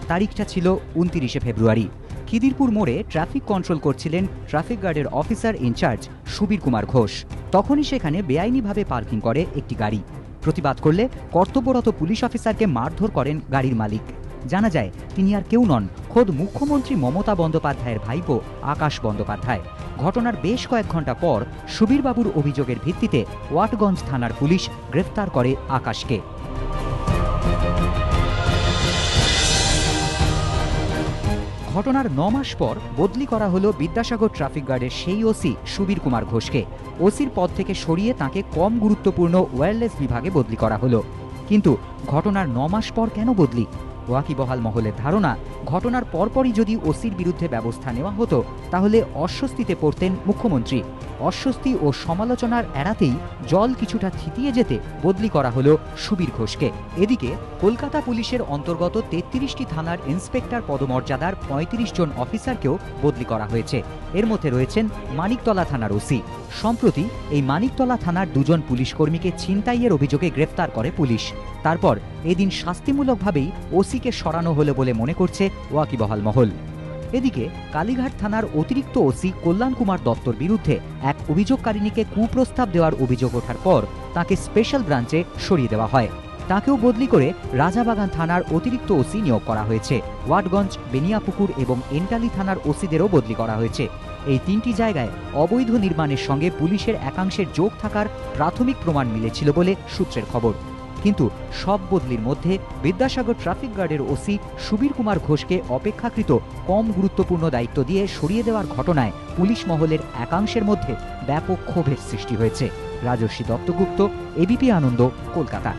তারিখটা ছিল ২৯শে ফেব্রুয়ারি। খিদিরপুর মোড়ে ট্রাফিক কন্ট্রোল করছিলেন ট্রাফিক গার্ডের অফিসার ইনচার্জ সুবীর কুমার ঘোষ। তখনই সেখানে বেআইনিভাবে পার্কিং করে একটি গাড়ি। প্রতিবাদ করলে কর্তব্যরত পুলিশ অফিসারকে মারধর করেন গাড়ির মালিক। জানা যায় তিনি আর কেউ নন, খোদ মুখ্যমন্ত্রী মমতা বন্দ্যোপাধ্যায়ের ভাইপো আকাশ বন্দ্যোপাধ্যায়। ঘটনার বেশ কয়েক ঘন্টা পর সুবীরবাবুর অভিযোগের ভিত্তিতে ওয়াটগঞ্জ থানার পুলিশ গ্রেফতার করে আকাশকে। ঘটনার ৯ মাস পর বদলি করা হলো বিদ্যাসাগর ট্রাফিক গার্ডের সেই ওসি সুবীর কুমার ঘোষকে। ওসির পদ থেকে সরিয়ে তাকে কম গুরুত্বপূর্ণ ওয়্যারলেস বিভাগে বদলি করা হলো। কিন্তু ঘটনার ৯ মাস পর কেন বদলি? ওয়াকিবহাল মহলের ধারণা, ঘটনার পরপরই যদি ওসির বিরুদ্ধে ব্যবস্থা নেওয়া হতো তাহলে অস্বস্তিতে পড়তেন মুখ্যমন্ত্রী। অস্বস্তি ও সমালোচনার এড়াতেই জল কিছুটা থিতিয়ে যেতে বদলি করা হলো সুবীর ঘোষকে। এদিকে কলকাতা পুলিশের অন্তর্গত ৩৩টি থানার ইন্সপেক্টর পদমর্যাদার ৩৫ জন অফিসারকেও বদলি করা হয়েছে। এর মধ্যে রয়েছেন মানিকতলা থানার ওসি। সম্প্রতি এই মানিকতলা থানার ২ জন পুলিশ কর্মীকে ছিনতাইয়ের অভিযোগে গ্রেফতার করে পুলিশ। তারপর এদিন শাস্তিমূলকভাবেই ওসিকে সরানো হলো বলে মনে করছে ওয়াকিবহাল মহল। এদিকে কালীঘাট থানার অতিরিক্ত ওসি কল্যাণ কুমার দত্তর বিরুদ্ধে এক অভিযোগকারিণীকে কুপ্রস্তাব দেওয়ার অভিযোগ ওঠার পর তাকে স্পেশাল ব্রাঞ্চে সরিয়ে দেওয়া হয়। তাকেও বদলি করে রাজাবাগান থানার অতিরিক্ত ওসি নিয়োগ করা হয়েছে। ওয়াটগঞ্জ, বেনিয়াপুকুর এবং এন্টালি থানার ওসিদেরও বদলি করা হয়েছে। এই ৩টি জায়গায় অবৈধ নির্মাণের সঙ্গে পুলিশের একাংশের যোগ থাকার প্রাথমিক প্রমাণ মিলেছিল বলে সূত্রের খবর। কিন্তু সব বদলির মধ্যে বিদ্যাসাগর ট্রাফিক গার্ডের ওসি সুবীর কুমার ঘোষকে অপেক্ষাকৃত কম গুরুত্বপূর্ণ দায়িত্ব দিয়ে সরিয়ে দেওয়ার ঘটনায় পুলিশ মহলের একাংশের মধ্যে ব্যাপক ক্ষোভের সৃষ্টি হয়েছে। রাজস্বী দত্তগুপ্ত, এবিপি আনন্দ, কলকাতা।